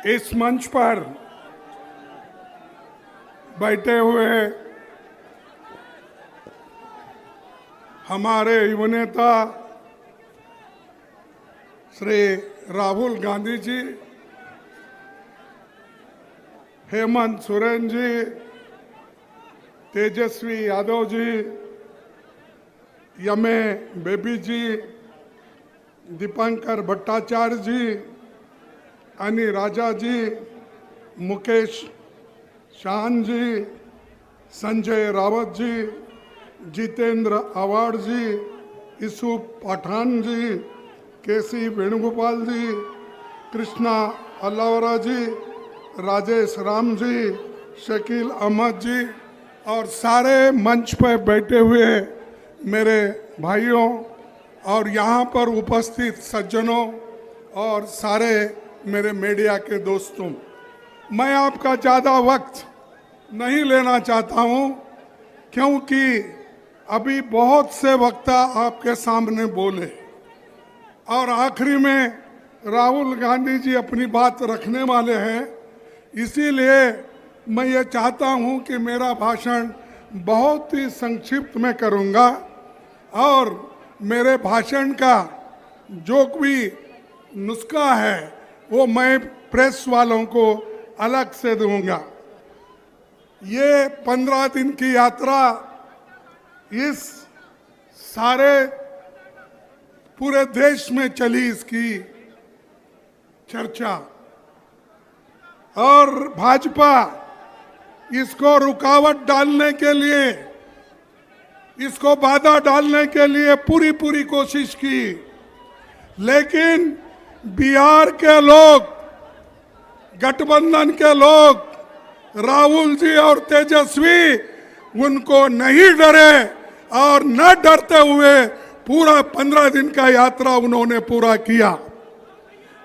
इस मंच पर बैठे हुए हमारे युवा नेता श्री राहुल गांधी जी, हेमंत सोरेन जी, तेजस्वी यादव जी, यमे बेबी जी, दीपंकर भट्टाचार्य जी, अनी राजा जी, मुकेश शान जी, संजय रावत जी, जितेंद्र अवार्ड जी, यूसुफ पठान जी, केसी वेणुगोपाल जी, कृष्णा अलावरा जी, राजेश राम जी, शकील अहमद जी और सारे मंच पर बैठे हुए मेरे भाइयों और यहाँ पर उपस्थित सज्जनों और सारे मेरे मीडिया के दोस्तों, मैं आपका ज़्यादा वक्त नहीं लेना चाहता हूँ क्योंकि अभी बहुत से वक्ता आपके सामने बोले और आखिरी में राहुल गांधी जी अपनी बात रखने वाले हैं। इसीलिए मैं ये चाहता हूँ कि मेरा भाषण बहुत ही संक्षिप्त में करूँगा और मेरे भाषण का जो भी नुस्खा है वो मैं प्रेस वालों को अलग से दूंगा। ये 15 दिन की यात्रा इस सारे पूरे देश में चली, इसकी चर्चा, और भाजपा इसको रुकावट डालने के लिए, इसको बाधा डालने के लिए पूरी कोशिश की, लेकिन बिहार के लोग, गठबंधन के लोग, राहुल जी और तेजस्वी उनको नहीं डरे और न डरते हुए पूरा 15 दिन का यात्रा उन्होंने पूरा किया।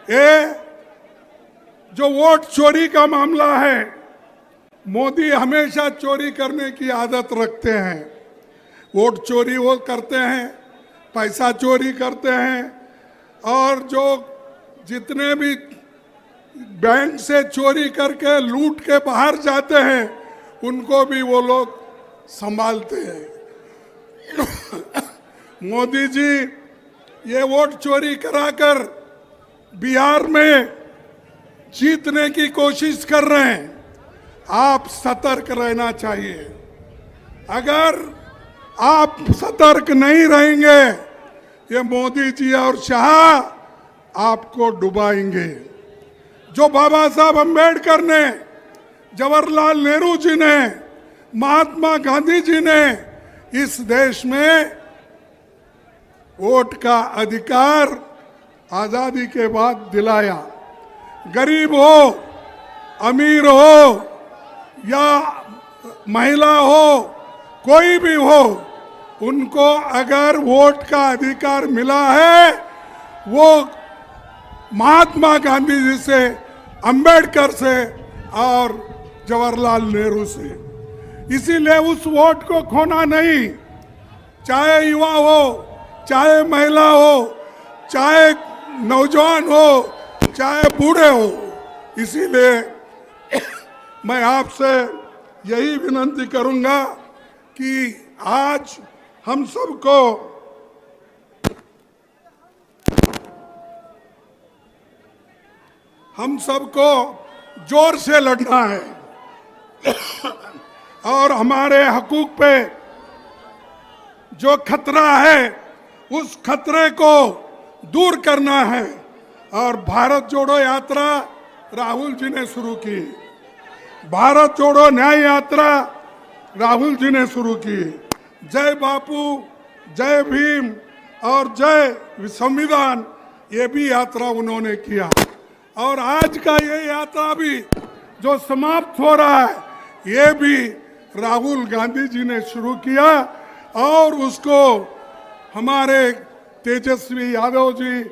ये जो वोट चोरी का मामला है, मोदी हमेशा चोरी करने की आदत रखते हैं। वोट चोरी वो करते हैं, पैसा चोरी करते हैं और जो जितने भी बैंक से चोरी करके लूट के बाहर जाते हैं उनको भी वो लोग संभालते हैं। मोदी जी ये वोट चोरी कराकर बिहार में जीतने की कोशिश कर रहे हैं। आप सतर्क रहना चाहिए। अगर आप सतर्क नहीं रहेंगे ये मोदी जी और शाह आपको डुबाएंगे। जो बाबा साहब अम्बेडकर ने, जवाहरलाल नेहरू जी ने, महात्मा गांधी जी ने इस देश में वोट का अधिकार आजादी के बाद दिलाया, गरीब हो, अमीर हो या महिला हो, कोई भी हो, उनको अगर वोट का अधिकार मिला है वो महात्मा गांधी जी से, अंबेडकर से और जवाहरलाल नेहरू से। इसीलिए उस वोट को खोना नहीं, चाहे युवा हो, चाहे महिला हो, चाहे नौजवान हो, चाहे बूढ़े हो। इसीलिए मैं आपसे यही विनती करूंगा कि आज हम सबको जोर से लड़ना है और हमारे हकूक पे जो खतरा है उस खतरे को दूर करना है। और भारत जोड़ो यात्रा राहुल जी ने शुरू की, भारत जोड़ो न्याय यात्रा राहुल जी ने शुरू की। जय बापू, जय भीम और जय संविधान, ये भी यात्रा उन्होंने किया। और आज का ये यात्रा भी जो समाप्त हो रहा है ये भी राहुल गांधी जी ने शुरू किया और उसको हमारे तेजस्वी यादव जी,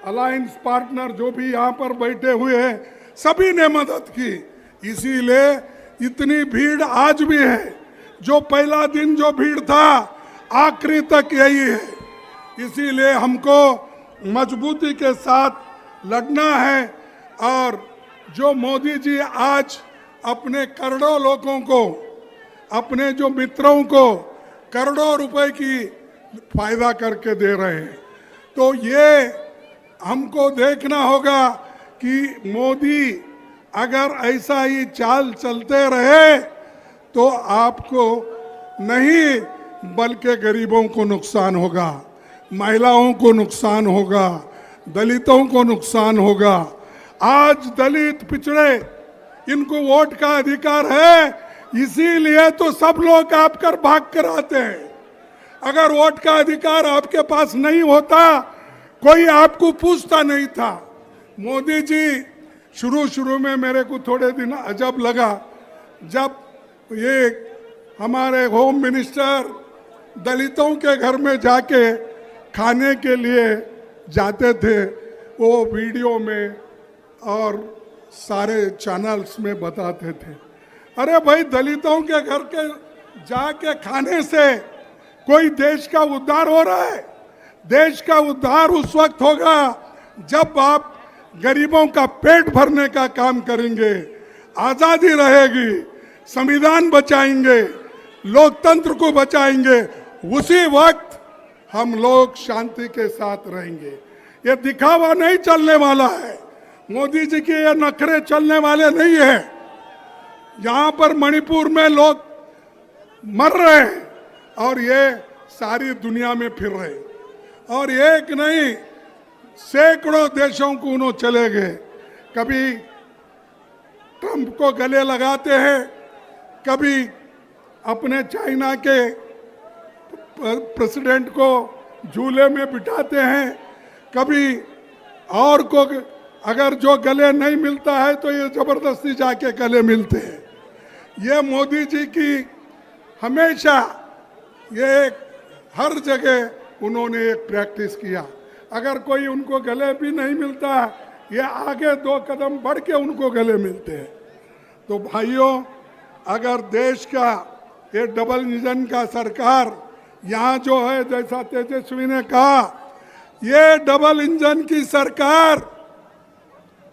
अलायंस पार्टनर जो भी यहाँ पर बैठे हुए हैं, सभी ने मदद की। इसीलिए इतनी भीड़ आज भी है। जो पहला दिन जो भीड़ था आखिरी तक यही है। इसीलिए हमको मजबूती के साथ लड़ना है और जो मोदी जी आज अपने करोड़ों लोगों को, अपने जो मित्रों को करोड़ों रुपए की फायदा करके दे रहे हैं, तो ये हमको देखना होगा कि मोदी अगर ऐसा ही चाल चलते रहे तो आपको नहीं बल्कि गरीबों को नुकसान होगा, महिलाओं को नुकसान होगा, दलितों को नुकसान होगा। आज दलित पिछड़े इनको वोट का अधिकार है, इसीलिए तो सब लोग आपकर भाग कर आते हैं। अगर वोट का अधिकार आपके पास नहीं होता, कोई आपको पूछता नहीं था। मोदी जी शुरू में मेरे को थोड़े दिन अजब लगा, जब ये हमारे होम मिनिस्टर दलितों के घर में जाके खाने के लिए जाते थे, वो वीडियो में और सारे चैनल्स में बताते थे। अरे भाई, दलितों के घर के जाके खाने से कोई देश का उद्धार हो रहा है? देश का उद्धार उस वक्त होगा जब आप गरीबों का पेट भरने का काम करेंगे, आजादी रहेगी, संविधान बचाएंगे, लोकतंत्र को बचाएंगे, उसी वक्त हम लोग शांति के साथ रहेंगे। ये दिखावा नहीं चलने वाला है, मोदी जी के ये नखरे चलने वाले नहीं है। यहाँ पर मणिपुर में लोग मर रहे हैं और ये सारी दुनिया में फिर रहे, और एक नहीं सैकड़ों देशों को उन्होंने चले गए। कभी ट्रंप को गले लगाते हैं, कभी अपने चाइना के प्रेसिडेंट को झूले में बिठाते हैं, कभी और को अगर जो गले नहीं मिलता है तो ये जबरदस्ती जाके गले मिलते हैं। ये मोदी जी की हमेशा ये हर जगह उन्होंने एक प्रैक्टिस किया। अगर कोई उनको गले भी नहीं मिलता, ये आगे 2 कदम बढ़ के उनको गले मिलते हैं। तो भाइयों, अगर देश का ये डबल इंजन का सरकार यहाँ जो है, जैसा तेजस्वी ने कहा, ये डबल इंजन की सरकार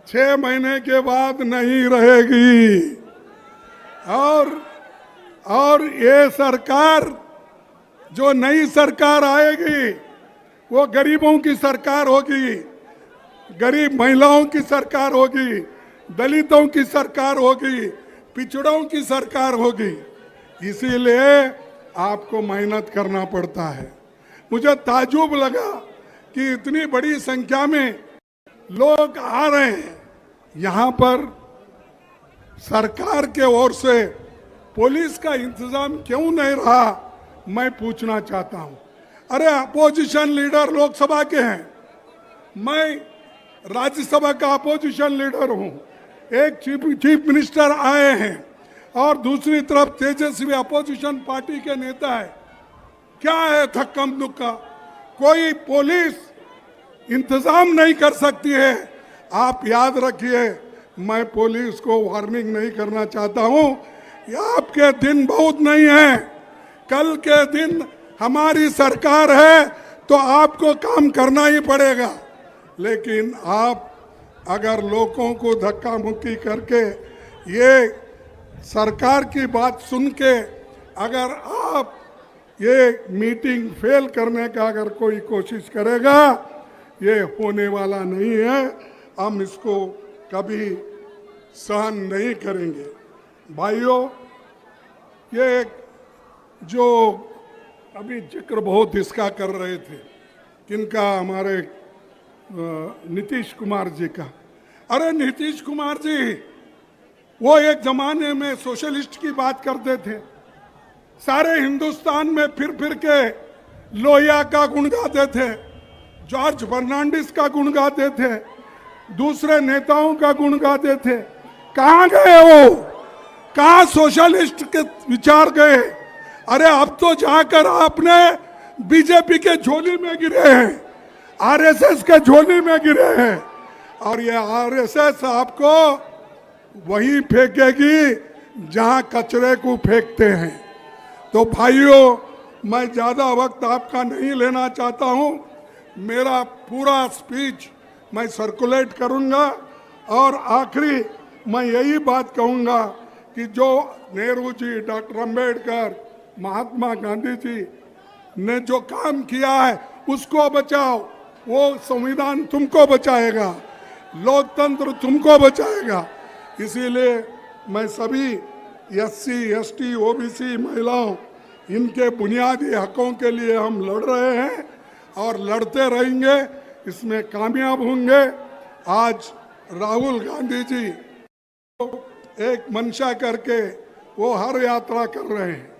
6 महीने के बाद नहीं रहेगी। और ये सरकार, जो नई सरकार आएगी, वो गरीबों की सरकार होगी, गरीब महिलाओं की सरकार होगी, दलितों की सरकार होगी, पिछड़ों की सरकार होगी। इसीलिए आपको मेहनत करना पड़ता है। मुझे ताज्जुब लगा कि इतनी बड़ी संख्या में लोग आ रहे हैं। यहाँ पर सरकार के ओर से पुलिस का इंतजाम क्यों नहीं रहा, मैं पूछना चाहता हूँ। अरे, अपोजिशन लीडर लोकसभा के हैं, मैं राज्यसभा का अपोजिशन लीडर हूँ। एक चीफ मिनिस्टर आए हैं और दूसरी तरफ तेजस्वी अपोजिशन पार्टी के नेता है। क्या है थक्कम दुक्का? कोई पुलिस इंतजाम नहीं कर सकती है। आप याद रखिए, मैं पुलिस को वार्निंग नहीं करना चाहता हूँ। ये आपके दिन बहुत नहीं है, कल के दिन हमारी सरकार है तो आपको काम करना ही पड़ेगा। लेकिन आप अगर लोगों को धक्का मुक्की करके, ये सरकार की बात सुन के अगर आप ये मीटिंग फेल करने का अगर कोई कोशिश करेगा, ये होने वाला नहीं है। हम इसको कभी सहन नहीं करेंगे। भाइयों, ये जो अभी जिक्र बहुत इसका कर रहे थे, किनका, हमारे नीतीश कुमार जी का। अरे नीतीश कुमार जी, वो एक जमाने में सोशलिस्ट की बात करते थे, सारे हिंदुस्तान में फिर के लोहिया का गुण गाते थे, जॉर्ज फर्नांडिस का गुण गाते थे, दूसरे नेताओं का गुण गाते थे। कहाँ गए वो? कहाँ सोशलिस्ट के विचार गए? अरे, अब तो जाकर आपने बीजेपी के झोली में गिरे हैं, आरएसएस के झोली में गिरे हैं, और ये आरएसएस आपको वही फेंकेगी जहां कचरे को फेंकते हैं। तो भाइयों, मैं ज़्यादा वक्त आपका नहीं लेना चाहता हूं। मेरा पूरा स्पीच मैं सर्कुलेट करूंगा और आखिरी मैं यही बात कहूंगा कि जो नेहरू जी, डॉक्टर अंबेडकर, महात्मा गांधी जी ने जो काम किया है उसको बचाओ। वो संविधान तुमको बचाएगा, लोकतंत्र तुमको बचाएगा। इसीलिए मैं सभी एससी, एसटी, ओबीसी महिलाओं, इनके बुनियादी हकों के लिए हम लड़ रहे हैं और लड़ते रहेंगे, इसमें कामयाब होंगे। आज राहुल गांधी जी एक मंशा करके वो हर यात्रा कर रहे हैं।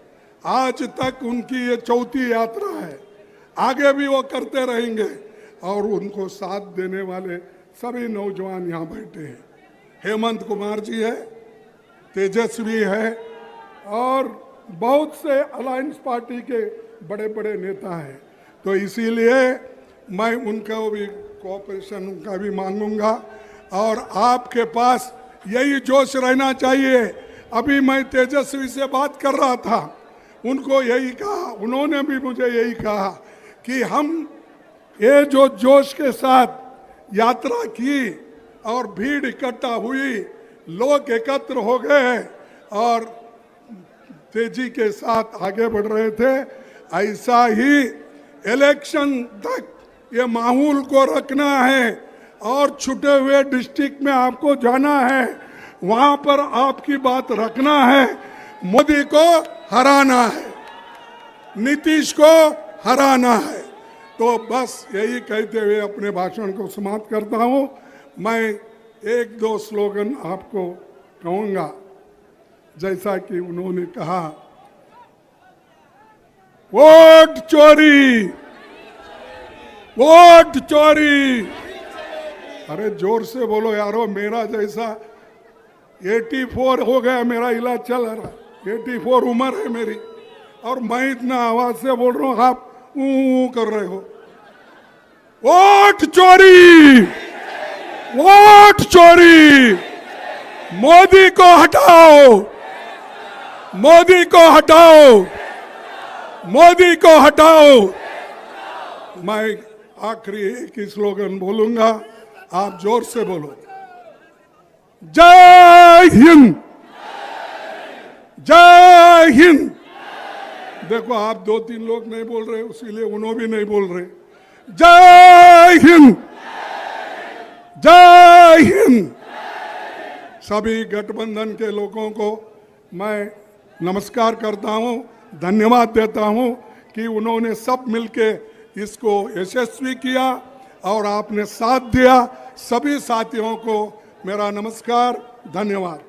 आज तक उनकी ये चौथी यात्रा है, आगे भी वो करते रहेंगे। और उनको साथ देने वाले सभी नौजवान यहाँ बैठे हैं। हेमंत कुमार जी है, तेजस्वी है और बहुत से अलायंस पार्टी के बड़े बड़े नेता हैं। तो इसीलिए मैं उनका भी कोऑपरेशन उनका भी मांगूंगा और आपके पास यही जोश रहना चाहिए। अभी मैं तेजस्वी से बात कर रहा था, उनको यही कहा, उन्होंने भी मुझे यही कहा कि हम ये जो जोश के साथ यात्रा की और भीड़ इकट्ठा हुई, लोग एकत्र हो गए और तेजी के साथ आगे बढ़ रहे थे, ऐसा ही इलेक्शन तक ये माहौल को रखना है। और छूटे हुए डिस्ट्रिक्ट में आपको जाना है, वहां पर आपकी बात रखना है। मोदी को हराना है, नीतीश को हराना है। तो बस यही कहते हुए अपने भाषण को समाप्त करता हूं। मैं एक दो स्लोगन आपको कहूंगा, जैसा कि उन्होंने कहा, वोट चोरी, वोट चोरी। अरे जोर से बोलो यारो, मेरा जैसा 84 हो गया, मेरा इलाज चल रहा, 84 उम्र है मेरी, और मैं इतना आवाज से बोल रहा हूं, आप ऊ कर रहे हो। वोट चोरी, वोट चोरी, मोदी को हटाओ, मोदी को हटाओ, मोदी को हटाओ। मैं आखिरी एक ही स्लोगन बोलूंगा, आप जोर से बोलो, जय हिंद, जय हिंद। देखो आप दो तीन लोग नहीं बोल रहे, इसीलिए उन्होंने भी नहीं बोल रहे। जय हिंद, जय हिंद। सभी गठबंधन के लोगों को मैं नमस्कार करता हूं, धन्यवाद देता हूं कि उन्होंने सब मिलके इसको यशस्वी किया और आपने साथ दिया। सभी साथियों को मेरा नमस्कार, धन्यवाद।